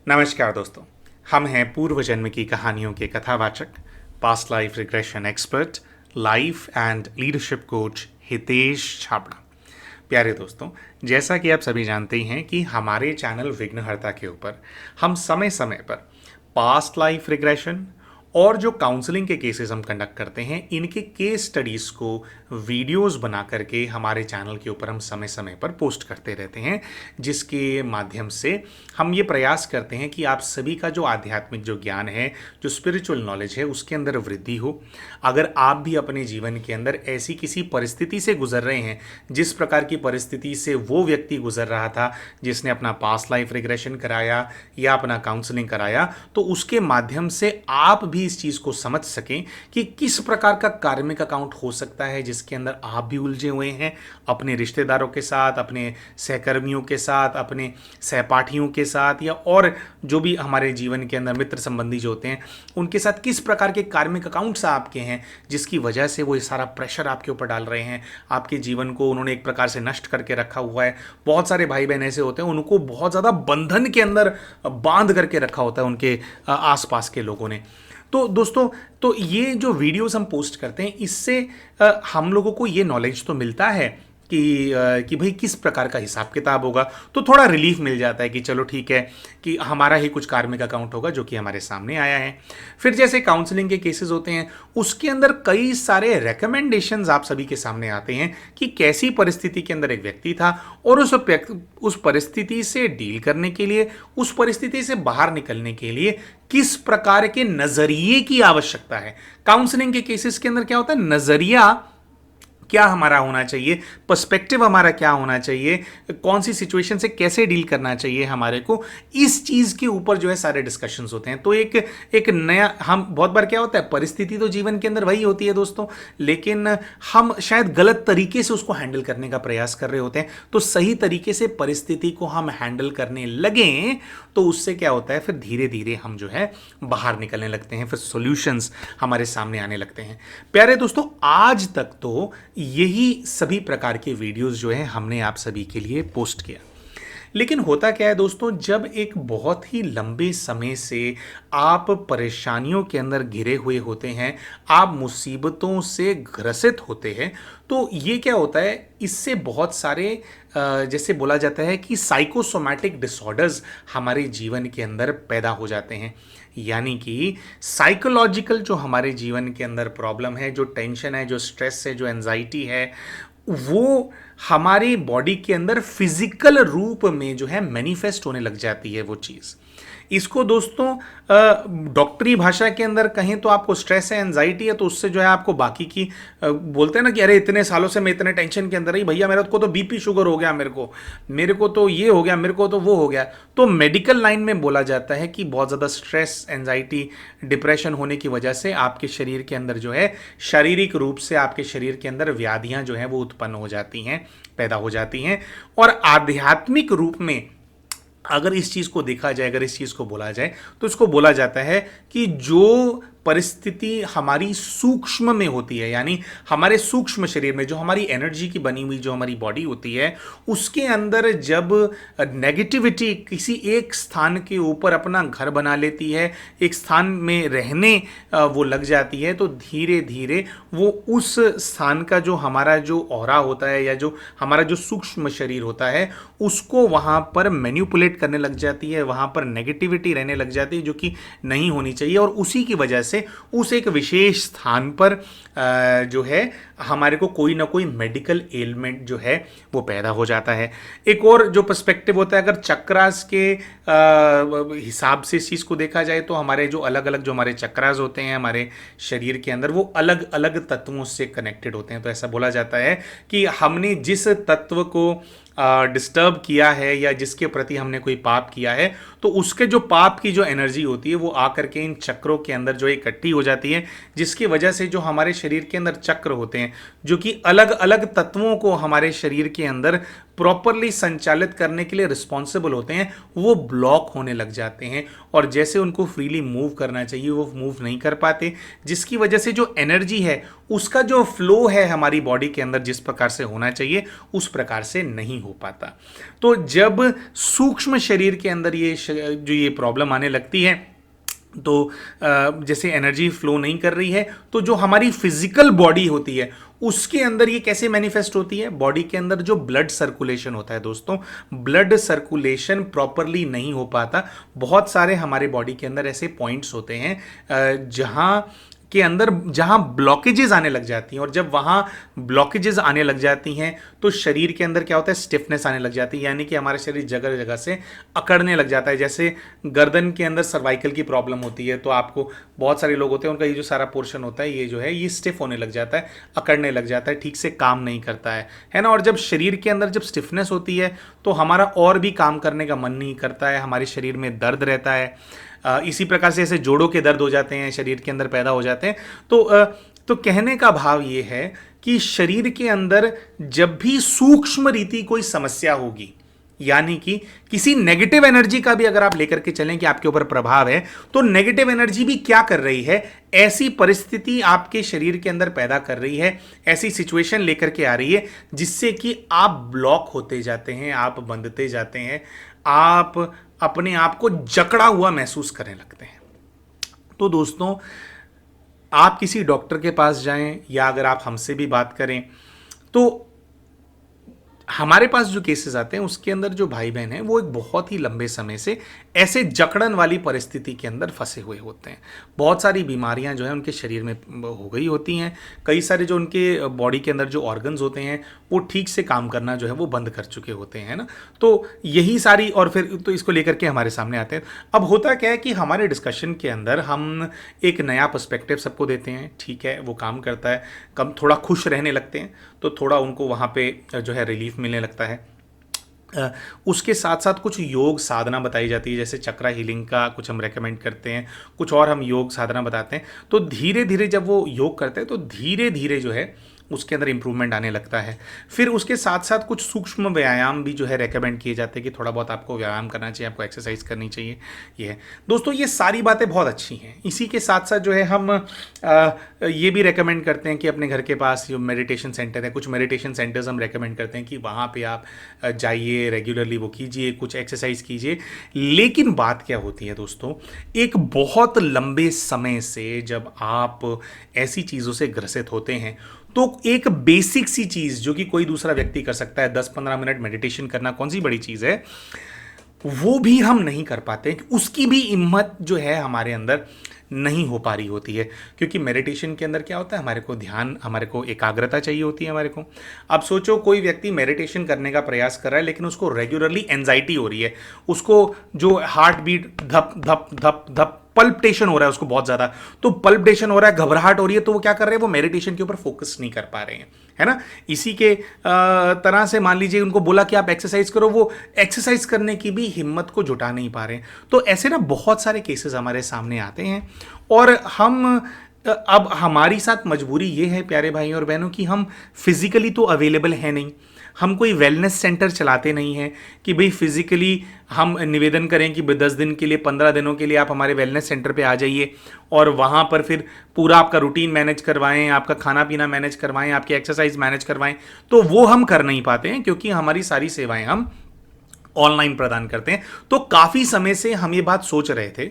नमस्कार दोस्तों। हम हैं पूर्व जन्म की कहानियों के कथावाचक, past life regression expert, life and leadership coach Hitesh Chhabra. प्यारे दोस्तों, जैसा कि आप सभी जानते हैं कि हमारे चैनल विघ्नहर्ता के ऊपर हम समय समय पर पास्ट लाइफ रिग्रेशन और जो काउंसलिंग के केसेस हम कंडक्ट करते हैं, इनके केस स्टडीज़ को वीडियोस बना करके हमारे चैनल के ऊपर हम समय समय पर पोस्ट करते रहते हैं, जिसके माध्यम से हम ये प्रयास करते हैं कि आप सभी का जो आध्यात्मिक जो ज्ञान है, जो स्पिरिचुअल नॉलेज है, उसके अंदर वृद्धि हो। अगर आप भी अपने जीवन के अंदर ऐसी किसी परिस्थिति से गुजर रहे हैं, जिस प्रकार की परिस्थिति से वो व्यक्ति गुजर रहा था जिसने अपना पास्ट लाइफ रिग्रेशन कराया या अपना काउंसलिंग कराया, तो उसके माध्यम से आप भी इस चीज़ को समझ सकें कि किस प्रकार का कार्मिक अकाउंट हो सकता है जिसके अंदर आप भी उलझे हुए हैं, अपने रिश्तेदारों के साथ, अपने सहकर्मियों के साथ, अपने सहपाठियों के साथ, या और जो भी हमारे जीवन के अंदर मित्र संबंधी जो होते हैं उनके साथ किस प्रकार के कार्मिक अकाउंट्स आपके हैं, जिसकी वजह से वो ये सारा प्रेशर आपके ऊपर डाल रहे हैं। आपके जीवन को उन्होंने एक प्रकार से नष्ट करके रखा हुआ है। बहुत सारे भाई बहन ऐसे होते हैं, उनको बहुत ज़्यादा बंधन के अंदर बांध करके रखा होता है उनके आसपास के लोगों ने। तो दोस्तों, तो ये जो वीडियोस हम पोस्ट करते हैं, इससे हम लोगों को ये नॉलेज तो मिलता है कि भाई किस प्रकार का हिसाब किताब होगा, तो थोड़ा रिलीफ मिल जाता है कि चलो ठीक है कि हमारा ही कुछ कार्मिक अकाउंट होगा जो कि हमारे सामने आया है। फिर जैसे काउंसलिंग के केसेस होते हैं, उसके अंदर कई सारे रिकमेंडेशंस आप सभी के सामने आते हैं कि कैसी परिस्थिति के अंदर एक व्यक्ति था और उस परिस्थिति से डील करने के लिए, उस परिस्थिति से बाहर निकलने के लिए किस प्रकार के नजरिए की आवश्यकता है। काउंसलिंग के केसेस के अंदर क्या होता है, नजरिया क्या हमारा होना चाहिए, पर्सपेक्टिव हमारा क्या होना चाहिए, कौन सी सिचुएशन से कैसे डील करना चाहिए हमारे को, इस चीज़ के ऊपर जो है सारे डिस्कशंस होते हैं। तो एक नया, हम बहुत बार क्या होता है, परिस्थिति तो जीवन के अंदर वही होती है दोस्तों, लेकिन हम शायद गलत तरीके से उसको हैंडल करने का प्रयास कर रहे होते हैं। तो सही तरीके से परिस्थिति को हम हैंडल करने लगें तो उससे क्या होता है, फिर धीरे धीरे हम जो है बाहर निकलने लगते हैं, फिर सॉल्यूशंस हमारे सामने आने लगते हैं। प्यारे दोस्तों, आज तक तो यही सभी प्रकार के वीडियोस जो है हमने आप सभी के लिए पोस्ट किया, लेकिन होता क्या है दोस्तों, जब एक बहुत ही लंबे समय से आप परेशानियों के अंदर घिरे हुए होते हैं, आप मुसीबतों से ग्रसित होते हैं, तो ये क्या होता है, इससे बहुत सारे जैसे बोला जाता है कि साइकोसोमैटिक डिसऑर्डर्स हमारे जीवन के अंदर पैदा हो जाते हैं। यानी कि साइकोलॉजिकल जो हमारे जीवन के अंदर प्रॉब्लम है, जो टेंशन है, जो स्ट्रेस है, जो एंजाइटी है, वो हमारी बॉडी के अंदर फिजिकल रूप में जो है मैनिफेस्ट होने लग जाती है वो चीज़। इसको दोस्तों डॉक्टरी भाषा के अंदर कहें तो आपको स्ट्रेस है, एंजाइटी है, तो उससे जो है आपको बाकी की बोलते हैं ना कि अरे इतने सालों से मैं इतने टेंशन के अंदर ही, भैया मेरे को तो बीपी शुगर हो गया, मेरे को तो ये हो गया, मेरे को तो वो हो गया। तो मेडिकल लाइन में बोला जाता है कि बहुत ज़्यादा स्ट्रेस, एंजाइटी, डिप्रेशन होने की वजह से आपके शरीर के अंदर जो है शारीरिक रूप से आपके शरीर के अंदर व्याधियाँ जो हैं वो उत्पन्न हो जाती हैं, पैदा हो जाती हैं। और आध्यात्मिक रूप में अगर इस चीज़ को देखा जाए, अगर इस चीज़ को बोला जाए, तो इसको बोला जाता है कि जो परिस्थिति हमारी सूक्ष्म में होती है, यानी हमारे सूक्ष्म शरीर में जो हमारी एनर्जी की बनी हुई जो हमारी बॉडी होती है, उसके अंदर जब नेगेटिविटी किसी एक स्थान के ऊपर अपना घर बना लेती है, एक स्थान में रहने वो लग जाती है, तो धीरे धीरे वो उस स्थान का जो हमारा जो ऑरा होता है या जो हमारा जो सूक्ष्म शरीर होता है, उसको वहाँ पर मैनिपुलेट करने लग जाती है, वहाँ पर नेगेटिविटी रहने लग जाती है जो कि नहीं होनी चाहिए। और उसी की वजह से उस एक विशेष स्थान पर जो है हमारे को कोई ना कोई मेडिकल एलिमेंट जो है वो पैदा हो जाता है। एक और जो पर्सपेक्टिव होता है, अगर चक्रास के हिसाब से इस चीज़ को देखा जाए, तो हमारे जो अलग अलग जो हमारे चक्रास होते हैं हमारे शरीर के अंदर, वो अलग अलग तत्वों से कनेक्टेड होते हैं। तो ऐसा बोला जाता है कि हमने जिस तत्व को डिस्टर्ब किया है या जिसके प्रति हमने कोई पाप किया है, तो उसके जो पाप की जो एनर्जी होती है वो आकर के इन चक्रों के अंदर जो इकट्ठी हो जाती है, जिसकी वजह से जो हमारे शरीर के अंदर चक्र होते हैं जो कि अलग अलग तत्वों को हमारे शरीर के अंदर प्रॉपरली संचालित करने के लिए रिस्पॉन्सिबल होते हैं वो ब्लॉक होने लग जाते हैं, और जैसे उनको फ्रीली मूव करना चाहिए वो मूव नहीं कर पाते, जिसकी वजह से जो एनर्जी है उसका जो फ्लो है हमारी बॉडी के अंदर जिस प्रकार से होना चाहिए उस प्रकार से नहीं हो पाता। तो जब सूक्ष्म शरीर के अंदर ये प्रॉब्लम आने लगती है, तो जैसे एनर्जी फ्लो नहीं कर रही है, तो जो हमारी फिजिकल बॉडी होती है उसके अंदर ये कैसे मैनिफेस्ट होती है? बॉडी के अंदर जो ब्लड सर्कुलेशन होता है दोस्तों, ब्लड सर्कुलेशन प्रॉपरली नहीं हो पाता। बहुत सारे हमारे बॉडी के अंदर ऐसे पॉइंट्स होते हैं जहां ब्लॉकेजेस आने लग जाती हैं, और जब वहां ब्लॉकेजेस आने लग जाती हैं तो शरीर के अंदर क्या होता है? स्टिफनेस आने लग जाती है, यानी कि हमारा शरीर जगह जगह से अकड़ने लग जाता है। जैसे गर्दन के अंदर सर्वाइकल की प्रॉब्लम होती है, तो आपको बहुत सारे लोग होते हैं उनका ये जो सारा पोर्शन होता है ये स्टिफ होने लग जाता है, अकड़ने लग जाता है, ठीक से काम नहीं करता है ना। और जब शरीर के अंदर जब स्टिफनेस होती है तो हमारा और भी काम करने का मन नहीं करता है, हमारे शरीर में दर्द रहता है। इसी प्रकार से ऐसे जोड़ों के दर्द हो जाते हैं, शरीर के अंदर पैदा हो जाते हैं। तो कहने का भाव ये है कि शरीर के अंदर जब भी सूक्ष्म रीति कोई समस्या होगी, यानी कि किसी नेगेटिव एनर्जी का भी अगर आप लेकर के चलें कि आपके ऊपर प्रभाव है, तो नेगेटिव एनर्जी भी क्या कर रही है? ऐसी परिस्थिति आपके शरीर के अंदर पैदा कर रही है, ऐसी सिचुएशन लेकर के आ रही है जिससे कि आप ब्लॉक होते जाते हैं, आप बंधते जाते हैं, आप अपने आप को जकड़ा हुआ महसूस करने लगते हैं। तो दोस्तों, आप किसी डॉक्टर के पास जाएं या अगर आप हमसे भी बात करें, तो हमारे पास जो केसेस आते हैं उसके अंदर जो भाई बहन हैं वो एक बहुत ही लंबे समय से ऐसे जकड़न वाली परिस्थिति के अंदर फंसे हुए होते हैं। बहुत सारी बीमारियां जो है उनके शरीर में हो गई होती हैं, कई सारे जो उनके बॉडी के अंदर जो ऑर्गन्स होते हैं वो ठीक से काम करना जो है वो बंद कर चुके होते हैं ना। तो यही सारी, और फिर तो इसको लेकर के हमारे सामने आते हैं। अब होता क्या है कि हमारे डिस्कशन के अंदर हम एक नया पर्सपेक्टिव सबको देते हैं, ठीक है, वो काम करता है, कम थोड़ा खुश रहने लगते हैं, तो थोड़ा उनको वहाँ पे जो है रिलीफ मिलने लगता है। उसके साथ साथ कुछ योग साधना बताई जाती है, जैसे चक्रा हीलिंग का कुछ हम रेकमेंड करते हैं, कुछ और हम योग साधना बताते हैं। तो धीरे धीरे जब वो योग करते हैं तो धीरे धीरे जो है उसके अंदर इंप्रूवमेंट आने लगता है। फिर उसके साथ साथ कुछ सूक्ष्म व्यायाम भी जो है रेकमेंड किए जाते हैं कि थोड़ा बहुत आपको व्यायाम करना चाहिए, आपको एक्सरसाइज करनी चाहिए। ये है दोस्तों, ये सारी बातें बहुत अच्छी हैं। इसी के साथ साथ जो है हम ये भी रेकमेंड करते हैं कि अपने घर के पास जो मेडिटेशन सेंटर है, कुछ मेडिटेशन सेंटर्स हम रेकमेंड करते हैं कि वहाँ पे आप जाइए, रेगुलरली वो कीजिए, कुछ एक्सरसाइज कीजिए। लेकिन बात क्या होती है दोस्तों, एक बहुत लंबे समय से जब आप ऐसी चीज़ों से ग्रसित होते हैं तो एक बेसिक सी चीज़ जो कि कोई दूसरा व्यक्ति कर सकता है, 10-15 मिनट मेडिटेशन करना कौन सी बड़ी चीज़ है, वो भी हम नहीं कर पाते, उसकी भी हिम्मत जो है हमारे अंदर नहीं हो पा रही होती है। क्योंकि मेडिटेशन के अंदर क्या होता है, हमारे को ध्यान, हमारे को एकाग्रता चाहिए होती है हमारे को। अब सोचो कोई व्यक्ति मेडिटेशन करने का प्रयास कर रहा है लेकिन उसको रेगुलरली एंजाइटी हो रही है, उसको जो हार्ट बीट धप धप धप धप पल्पिटेशन हो रहा है उसको बहुत ज्यादा, तो पल्पिटेशन हो रहा है, घबराहट हो रही है, तो वो क्या कर रहे हैं, वो मेडिटेशन के ऊपर फोकस नहीं कर पा रहे हैं, है ना। इसी के तरह से मान लीजिए उनको बोला कि आप एक्सरसाइज करो, वो एक्सरसाइज करने की भी हिम्मत को जुटा नहीं पा रहे हैं। तो ऐसे ना बहुत सारे केसेस हमारे सामने आते हैं, और अब हमारी साथ मजबूरी ये है प्यारे भाई और बहनों कि हम फिजिकली तो अवेलेबल है नहीं, हम कोई वेलनेस सेंटर चलाते नहीं हैं कि भाई फिजिकली हम निवेदन करें कि 10 दिन के लिए, 15 दिनों के लिए आप हमारे वेलनेस सेंटर पे आ जाइए और वहाँ पर फिर पूरा आपका रूटीन मैनेज करवाएं, आपका खाना पीना मैनेज करवाएं, आपकी एक्सरसाइज मैनेज करवाएं। तो वो हम कर नहीं पाते हैं क्योंकि हमारी सारी सेवाएं हम ऑनलाइन प्रदान करते हैं। तो काफ़ी समय से हम ये बात सोच रहे थे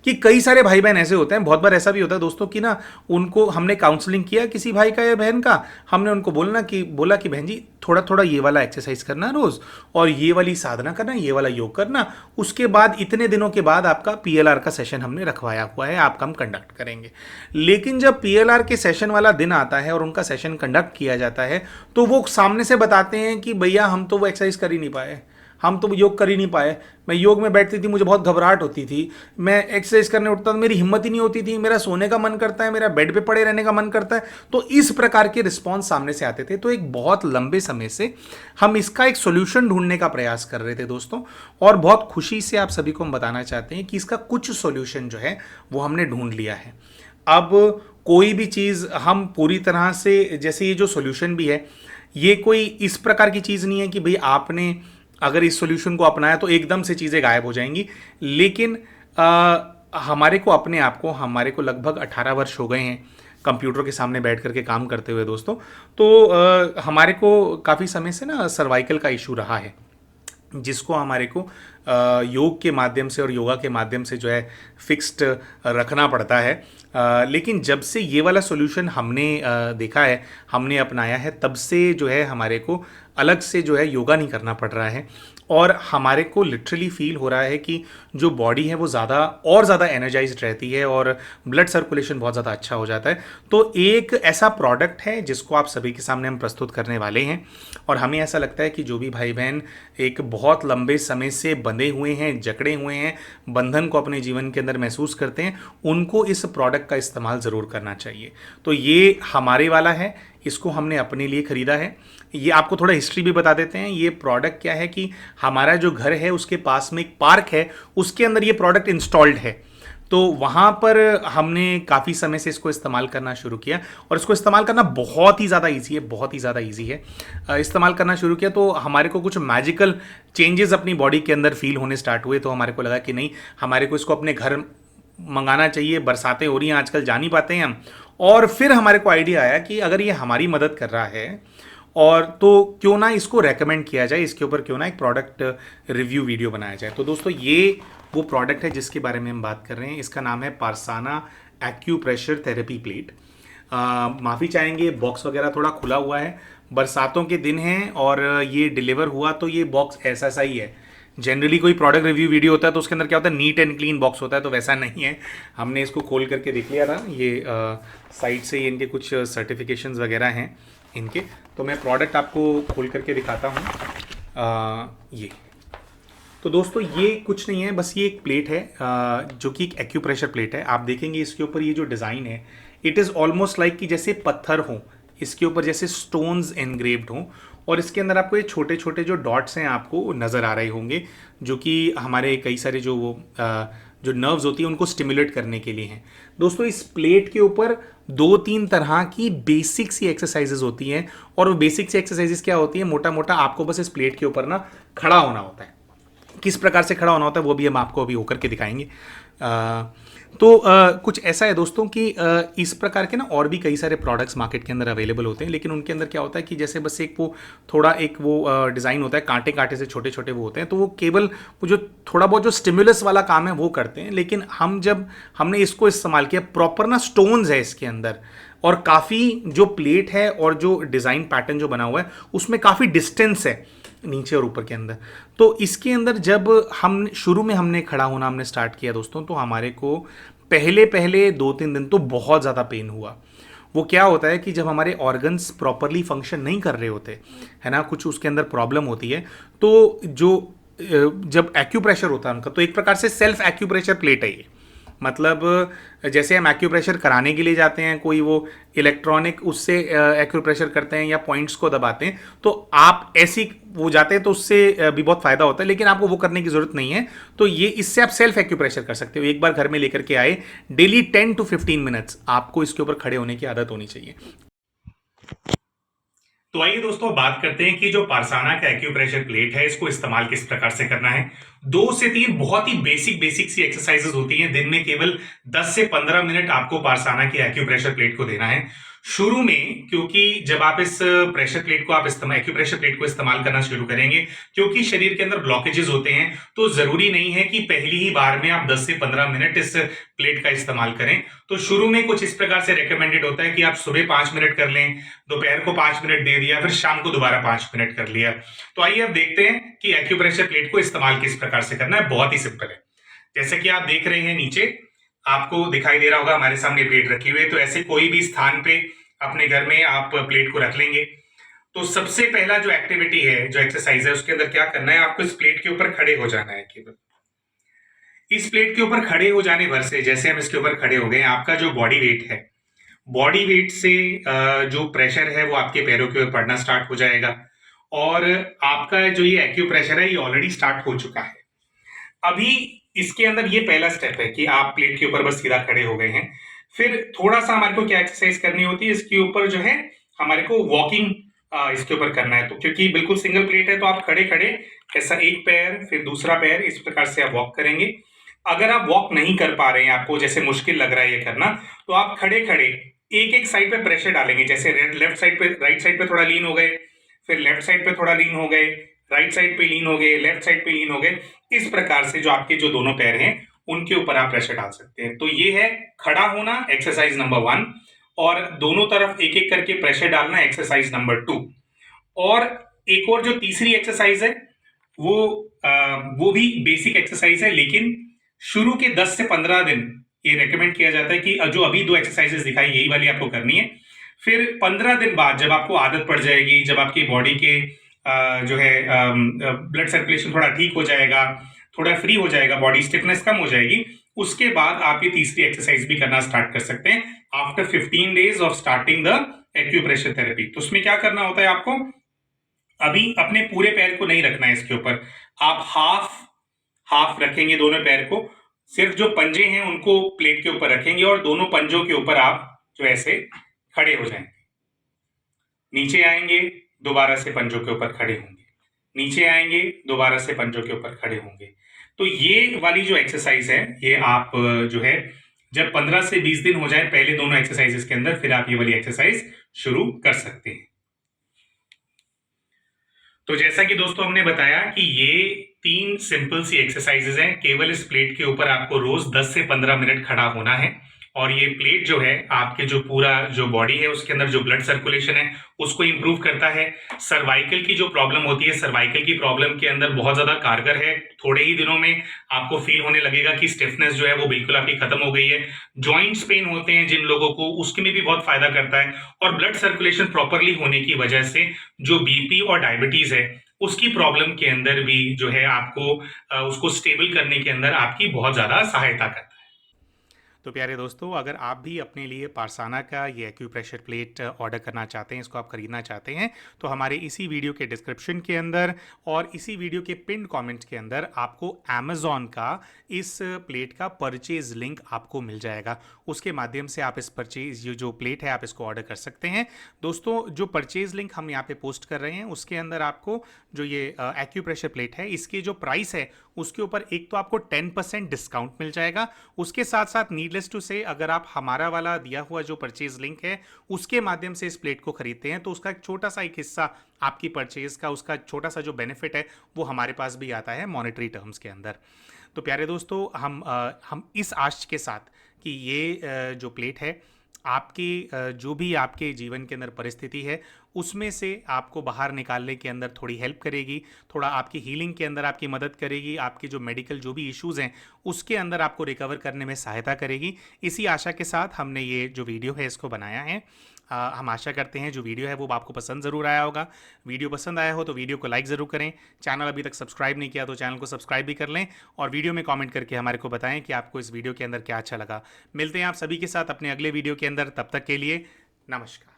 कि कई सारे भाई बहन ऐसे होते हैं, बहुत बार ऐसा भी होता है दोस्तों कि ना उनको हमने काउंसलिंग किया किसी भाई का या बहन का, हमने उनको बोला कि बहन जी थोड़ा थोड़ा ये वाला एक्सरसाइज करना रोज, और ये वाली साधना करना, ये वाला योग करना, उसके बाद इतने दिनों के बाद आपका पीएलआर का सेशन हमने रखवाया हुआ है, आपका हम कंडक्ट करेंगे। लेकिन जब पीएलआर के सेशन वाला दिन आता है और उनका सेशन कंडक्ट किया जाता है तो वो सामने से बताते हैं कि भैया हम तो वो एक्सरसाइज कर ही नहीं पाए, हम तो योग कर ही नहीं पाए, मैं योग में बैठती थी मुझे बहुत घबराहट होती थी, मैं एक्सरसाइज करने उठता तो मेरी हिम्मत ही नहीं होती थी, मेरा सोने का मन करता है, मेरा बेड पे पड़े रहने का मन करता है। तो इस प्रकार के रिस्पॉन्स सामने से आते थे। तो एक बहुत लंबे समय से हम इसका एक सोल्यूशन ढूंढने का प्रयास कर रहे थे दोस्तों, और बहुत खुशी से आप सभी को हम बताना चाहते हैं कि इसका कुछ सोल्यूशन जो है वो हमने ढूंढ लिया है। अब कोई भी चीज़ हम पूरी तरह से, जैसे ये जो सोल्यूशन भी है ये कोई इस प्रकार की चीज़ नहीं है कि भाई आपने अगर इस सॉल्यूशन को अपनाया तो एकदम से चीज़ें गायब हो जाएंगी। लेकिन हमारे को अपने आप को, हमारे को लगभग 18 वर्ष हो गए हैं कंप्यूटर के सामने बैठ करके काम करते हुए दोस्तों। तो हमारे को काफ़ी समय से ना सर्वाइकल का इशू रहा है, जिसको हमारे को योग के माध्यम से और योगा के माध्यम से जो है फिक्स्ड रखना पड़ता है। लेकिन जब से ये वाला सॉल्यूशन हमने देखा है, हमने अपनाया है, तब से जो है हमारे को अलग से जो है योगा नहीं करना पड़ रहा है और हमारे को लिटरली फील हो रहा है कि जो बॉडी है वो ज़्यादा और ज़्यादा एनर्जाइज्ड रहती है और ब्लड सर्कुलेशन बहुत ज़्यादा अच्छा हो जाता है। तो एक ऐसा प्रोडक्ट है जिसको आप सभी के सामने हम प्रस्तुत करने वाले हैं और हमें ऐसा लगता है कि जो भी भाई बहन एक बहुत लंबे समय से बंधे हुए हैं, जकड़े हुए हैं, बंधन को अपने जीवन के अंदर महसूस करते हैं, उनको इस प्रोडक्ट का इस्तेमाल ज़रूर करना चाहिए। तो ये हमारे वाला है, इसको हमने अपने लिए ख़रीदा है। ये आपको थोड़ा हिस्ट्री भी बता देते हैं। ये प्रोडक्ट क्या है कि हमारा जो घर है उसके पास में एक पार्क है, उसके अंदर ये प्रोडक्ट इंस्टॉल्ड है। तो वहाँ पर हमने काफ़ी समय से इसको इस्तेमाल करना शुरू किया और इसको इस्तेमाल करना बहुत ही ज़्यादा ईजी है, बहुत ही ज़्यादा ईजी है। इस्तेमाल करना शुरू किया तो हमारे को कुछ मैजिकल चेंजेस अपनी बॉडी के अंदर फील होने स्टार्ट हुए। तो हमारे को लगा कि नहीं, हमारे को इसको अपने घर मंगाना चाहिए। बरसातें हो रही हैं आजकल, जा नहीं पाते हैं हम। और फिर हमारे को आइडिया आया कि अगर ये हमारी मदद कर रहा है और तो क्यों ना इसको रेकमेंड किया जाए, इसके ऊपर क्यों ना एक प्रोडक्ट रिव्यू वीडियो बनाया जाए। तो दोस्तों ये वो प्रोडक्ट है जिसके बारे में हम बात कर रहे हैं। इसका नाम है पारसाना एक्यूप्रेशर थेरेपी प्लेट। माफ़ी चाहेंगे, बॉक्स वगैरह थोड़ा खुला हुआ है, बरसातों के दिन हैं और ये डिलीवर हुआ तो ये बॉक्स ऐसा सा ही है। जनरली कोई प्रोडक्ट रिव्यू वीडियो होता है तो उसके अंदर क्या होता है, नीट एंड क्लीन बॉक्स होता है, तो वैसा नहीं है। हमने इसको खोल करके देख लिया था। ये साइड से ये इनके कुछ सर्टिफिकेशंस वगैरह हैं इनके। तो मैं प्रोडक्ट आपको खोल करके दिखाता हूँ। ये तो दोस्तों ये कुछ नहीं है, बस ये एक प्लेट है जो कि एक एक्यूप्रेशर प्लेट है। आप देखेंगे इसके ऊपर ये जो डिज़ाइन है, इट इज़ ऑलमोस्ट लाइक कि जैसे पत्थर हों, इसके ऊपर जैसे स्टोन्स एनग्रेव्ड हों और इसके अंदर आपको ये छोटे छोटे जो डॉट्स हैं आपको नज़र आ रहे होंगे, जो कि हमारे कई सारे जो वो जो नर्व्स होती है उनको स्टिमुलेट करने के लिए हैं। दोस्तों इस प्लेट के ऊपर 2-3 तरह की बेसिक सी एक्सरसाइजेज होती हैं और वो बेसिक सी एक्सरसाइजेज क्या होती है, मोटा मोटा आपको बस इस प्लेट के ऊपर ना खड़ा होना होता है। किस प्रकार से खड़ा होना होता है वो भी हम आपको अभी होकर के दिखाएंगे। कुछ ऐसा है दोस्तों कि इस प्रकार के ना और भी कई सारे प्रोडक्ट्स मार्केट के अंदर अवेलेबल होते हैं, लेकिन उनके अंदर क्या होता है कि जैसे बस एक वो थोड़ा एक वो डिज़ाइन होता है, कांटे कांटे से छोटे छोटे वो होते हैं, तो वो केवल वो जो थोड़ा बहुत जो स्टिमुलस वाला काम है वो करते हैं। लेकिन हमने इसको इस्तेमाल किया, प्रॉपर ना स्टोन्स है इसके अंदर और काफ़ी जो प्लेट है और जो डिज़ाइन पैटर्न जो बना हुआ है उसमें काफ़ी डिस्टेंस है नीचे और ऊपर के अंदर। तो इसके अंदर जब हम शुरू में हमने खड़ा होना हमने स्टार्ट किया दोस्तों, तो हमारे को पहले पहले 2-3 दिन तो बहुत ज़्यादा पेन हुआ। वो क्या होता है कि जब हमारे ऑर्गन्स प्रॉपरली फंक्शन नहीं कर रहे होते है ना, कुछ उसके अंदर प्रॉब्लम होती है, तो जो जब एक्यूप्रेशर होता है उनका, तो एक प्रकार से सेल्फ एक्यूप्रेशर प्लेट है ये। मतलब जैसे हम एक्यूप्रेशर कराने के लिए जाते हैं, कोई वो इलेक्ट्रॉनिक उससे एक्यूप्रेशर करते हैं या पॉइंट्स को दबाते हैं, तो आप ऐसी वो जाते हैं तो उससे भी बहुत फ़ायदा होता है, लेकिन आपको वो करने की ज़रूरत नहीं है। तो ये इससे आप सेल्फ एक्यूप्रेशर कर सकते हो। एक बार घर में लेकर के आए, डेली 10 to 15 मिनट्स आपको इसके ऊपर खड़े होने की आदत होनी चाहिए। तो आइए दोस्तों बात करते हैं कि जो पारसाना का एक्यूप्रेशर प्लेट है इसको इस्तेमाल किस प्रकार से करना है। 2 से 3 बहुत ही बेसिक सी एक्सरसाइजेस होती हैं। दिन में केवल 10 से 15 मिनट आपको पारसाना की एक्यूप्रेशर प्लेट को देना है शुरू में, क्योंकि जब आप इस प्रेशर प्लेट को आप एक्यूप्रेशर प्लेट को इस्तेमाल करना शुरू करेंगे, क्योंकि शरीर के अंदर ब्लॉकेजेस होते हैं, तो जरूरी नहीं है कि पहली ही बार में आप 10 से 15 मिनट इस प्लेट का इस्तेमाल करें। तो शुरू में कुछ इस प्रकार से रेकमेंडेड होता है कि आप सुबह 5 मिनट कर लें, दोपहर को 5 मिनट दे दिया, फिर शाम को दोबारा 5 मिनट कर लिया। तो आइए अब देखते हैं कि एक्यूप्रेशर प्लेट को इस्तेमाल किस प्रकार से करना है। बहुत ही सिंपल है। जैसे कि आप देख रहे हैं नीचे आपको दिखाई दे रहा होगा हमारे सामने प्लेट रखी हुई है, तो ऐसे कोई भी स्थान पे अपने घर में आप प्लेट को रख लेंगे। तो सबसे पहला जो एक्टिविटी है, जो एक्सरसाइज है, उसके अंदर क्या करना है, आपको इस प्लेट के ऊपर खड़े हो जाना है। केवल इस प्लेट के ऊपर खड़े हो जाने भर से, जैसे हम इसके ऊपर खड़े हो गए, आपका जो बॉडी वेट है, बॉडी वेट से जो प्रेशर है वो आपके पैरों के ऊपर पड़ना स्टार्ट हो जाएगा और आपका जो ये एक्यूप्रेशर है ये ऑलरेडी स्टार्ट हो चुका है। अभी इसके अंदर ये पहला स्टेप है कि आप प्लेट के ऊपर बस सीधा खड़े हो गए हैं। फिर थोड़ा सा हमारे को क्या एक्सरसाइज करनी होती है, इसके ऊपर जो है हमारे को वॉकिंग इसके ऊपर करना है। तो क्योंकि बिल्कुल सिंगल प्लेट है तो आप खड़े खड़े ऐसा एक पैर फिर दूसरा पैर इस प्रकार से आप वॉक करेंगे। अगर आप वॉक नहीं कर पा रहे हैं, आपको जैसे मुश्किल लग रहा है ये करना, तो आप खड़े खड़े एक एक साइड पे प्रेशर डालेंगे। जैसे लेफ्ट साइड पे, राइट साइड पे थोड़ा लीन हो गए, फिर लेफ्ट साइड पे थोड़ा लीन हो गए, राइट साइड पे लीन हो गए, लेफ्ट साइड पे लीन हो गए। इस प्रकार से जो आपके जो दोनों पैर हैं उनके ऊपर आप प्रेशर डाल सकते हैं। तो ये है खड़ा होना, एक्सरसाइज नंबर 1, और दोनों तरफ एक एक करके प्रेशर डालना, एक्सरसाइज नंबर 2। और एक और जो तीसरी एक्सरसाइज है वो वो भी बेसिक एक्सरसाइज है, लेकिन शुरू के 10 से 15 दिन ये रेकमेंड किया जाता है कि जो अभी 2 एक्सरसाइजेस दिखाई यही वाली आपको करनी है। फिर 15 दिन बाद जब आपको आदत पड़ जाएगी, जब आपकी बॉडी के जो है ब्लड सर्कुलेशन थोड़ा ठीक हो जाएगा, थोड़ा फ्री हो जाएगा, बॉडी स्टिफनेस कम हो जाएगी, उसके बाद आप ये तीसरी एक्सरसाइज भी करना स्टार्ट कर सकते हैं after 15 days of starting the acupressure therapy. तो उसमें क्या करना होता है आपको, अभी अपने पूरे पैर को नहीं रखना है इसके ऊपर, आप हाफ हाफ रखेंगे दोनों पैर को, सिर्फ जो पंजे हैं उनको प्लेट के ऊपर रखेंगे और दोनों पंजों के ऊपर आप जो ऐसे खड़े हो जाएंगे। नीचे आएंगे, दोबारा से पंजों के ऊपर खड़े होंगे, नीचे आएंगे, दोबारा से पंजों के ऊपर खड़े होंगे। तो ये वाली जो एक्सरसाइज है ये आप जो है जब 15 से 20 दिन हो जाए पहले दोनों एक्सरसाइजेस के अंदर, फिर आप ये वाली एक्सरसाइज शुरू कर सकते हैं। तो जैसा कि दोस्तों हमने बताया कि ये 3 सिंपल सी एक्सरसाइजेज हैं। केवल इस प्लेट के ऊपर आपको रोज 10 से 15 मिनट खड़ा होना है, और ये प्लेट जो है आपके जो पूरा जो बॉडी है उसके अंदर जो ब्लड सर्कुलेशन है उसको इंप्रूव करता है। सर्वाइकल की जो प्रॉब्लम होती है, सर्वाइकल की प्रॉब्लम के अंदर बहुत ज्यादा कारगर है। थोड़े ही दिनों में आपको फील होने लगेगा कि स्टिफनेस जो है वो बिल्कुल आपकी खत्म हो गई है। जॉइंट्स पेन होते हैं जिन लोगों को, उसके में भी बहुत फायदा करता है। और ब्लड सर्कुलेशन प्रॉपरली होने की वजह से जो बीपी और डायबिटीज है उसकी प्रॉब्लम के अंदर भी जो है आपको उसको स्टेबल करने के अंदर आपकी बहुत ज्यादा सहायता करता है। तो प्यारे दोस्तों, अगर आप भी अपने लिए पारसाना का ये एक्यूप्रेशर प्लेट ऑर्डर करना चाहते हैं, इसको आप खरीदना चाहते हैं, तो हमारे इसी वीडियो के डिस्क्रिप्शन के अंदर और इसी वीडियो के पिन कमेंट के अंदर आपको अमेज़ॉन का इस प्लेट का परचेज लिंक आपको मिल जाएगा। उसके माध्यम से आप इस परचेज ये जो प्लेट है आप इसको ऑर्डर कर सकते हैं। दोस्तों, जो परचेज लिंक हम यहाँ पे पोस्ट कर रहे हैं उसके अंदर आपको जो ये एक्यूप्रेशर प्लेट है इसकी जो प्राइस है उसके ऊपर एक तो आपको 10% डिस्काउंट मिल जाएगा। उसके साथ साथ नीडलेस टू से, अगर आप हमारा वाला दिया हुआ जो परचेज लिंक है उसके माध्यम से इस प्लेट को खरीदते हैं तो उसका एक छोटा सा एक हिस्सा आपकी परचेज का, उसका छोटा सा जो बेनिफिट है वो हमारे पास भी आता है मॉनेटरी टर्म्स के अंदर। तो प्यारे दोस्तों, हम इस आश के साथ कि ये जो प्लेट है आपकी जो भी आपके जीवन के अंदर परिस्थिति है उसमें से आपको बाहर निकालने के अंदर थोड़ी हेल्प करेगी, थोड़ा आपकी हीलिंग के अंदर आपकी मदद करेगी, आपके जो मेडिकल जो भी इश्यूज़ हैं उसके अंदर आपको रिकवर करने में सहायता करेगी। इसी आशा के साथ हमने ये जो वीडियो है इसको बनाया है। हम आशा करते हैं जो वीडियो है वो आपको पसंद ज़रूर आया होगा। वीडियो पसंद आया हो तो वीडियो को लाइक ज़रूर करें। चैनल अभी तक सब्सक्राइब नहीं किया तो चैनल को सब्सक्राइब भी कर लें, और वीडियो में कमेंट करके हमारे को बताएं कि आपको इस वीडियो के अंदर क्या अच्छा लगा। मिलते हैं आप सभी के साथ अपने अगले वीडियो के अंदर, तब तक के लिए नमस्कार।